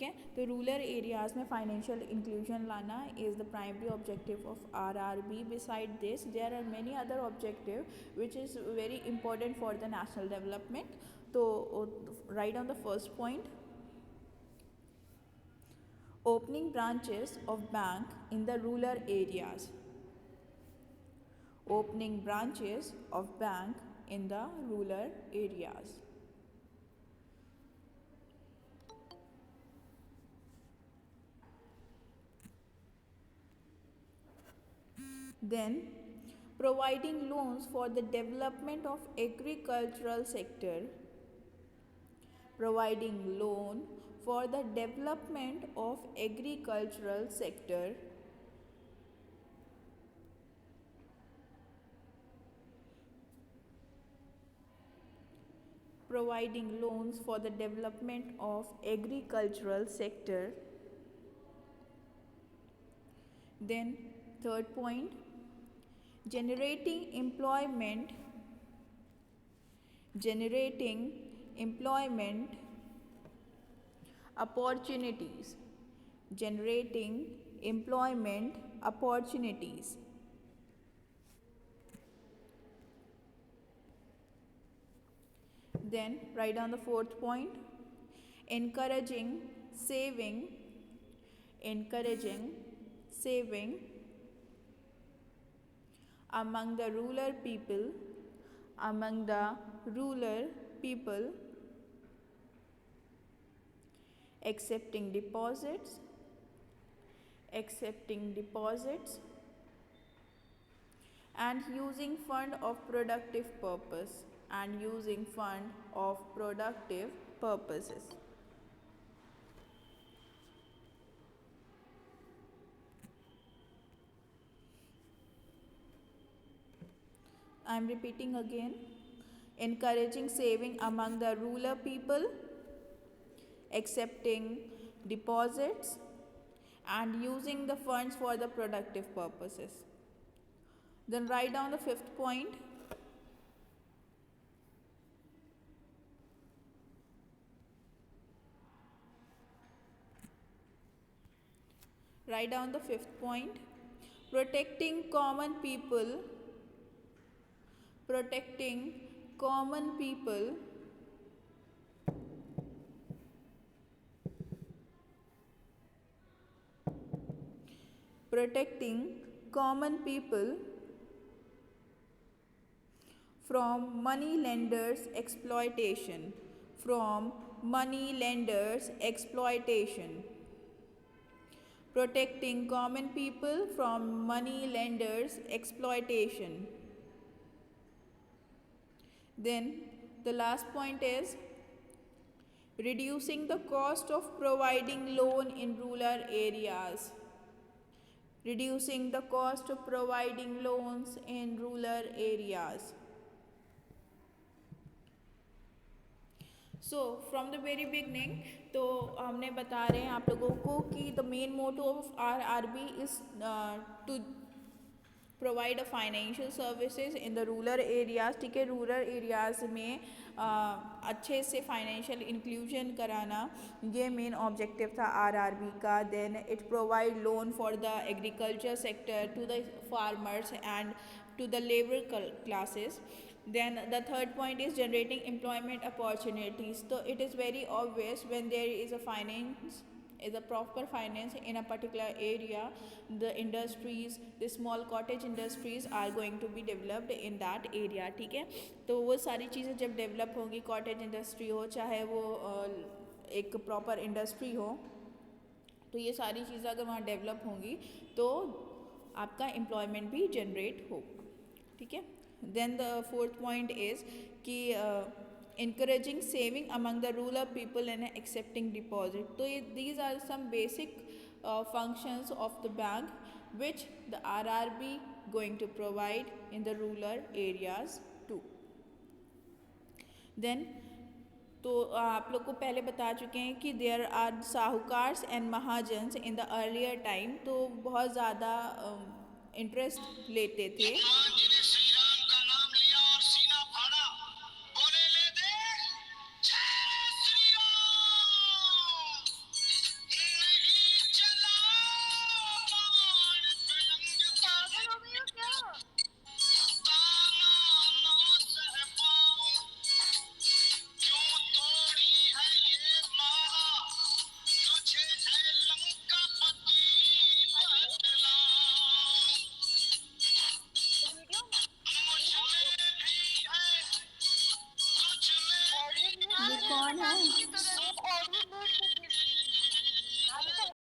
है। तो rural areas में फाइनेंशियल इंक्लूजन लाना is the primary objective of RRB. Beside this there are many other objective which is very important for the national development. तो right on the first point, opening branches of bank in the rural areas. Opening branches of bank in the rural areas. Then providing loans for the development of agricultural sector. Providing loan for the development of agricultural sector. Providing loans for the development of agricultural sector. Then third point, generating employment opportunities. Generating employment opportunities. Then write down the fourth point, encouraging saving among the rural people, accepting deposits, and using fund of productive purpose, purposes. I am repeating again, encouraging saving among the rural people, accepting deposits, and using the funds for the productive purposes. Then write down the fifth point, protecting common people from money lenders exploitation. Protecting common people from money lenders exploitation. Then the last point is reducing the cost of providing loan in rural areas. So from the very beginning तो हमने बता रहे हैं आप लोगों को कि the main motto of RRB is to provide a financial services in the rural areas. ठीक है, रूरल एरियाज़ में अच्छे से फाइनेंशियल इंक्लूजन कराना ये मेन ऑब्जेक्टिव था RRB का. Then it provide loan for the agriculture sector to the farmers and to the labor classes. Then the third point is generating employment opportunities. So it is very obvious when there is a proper finance in a particular area, the industries, the small cottage industries are going to be developed in that area. ठीक है, तो वो सारी चीज़ें जब develop होंगी, cottage industry हो चाहे वो एक प्रॉपर इंडस्ट्री हो, तो ये सारी चीज़ें अगर वहाँ डेवलप होंगी तो आपका एम्प्लॉयमेंट भी जनरेट होगा. ठीक है. Then the fourth point is कि encouraging saving among the rural people and accepting deposit. So these are some basic functions of the bank which the RRB going to provide in the rural areas too. Then तो आप लोग को पहले बता चुके हैं कि देयर आर साहूकार्स एंड महाजन्स इन द अर्लियर टाइम. तो बहुत ज़्यादा इंटरेस्ट लेते थे. कौन है?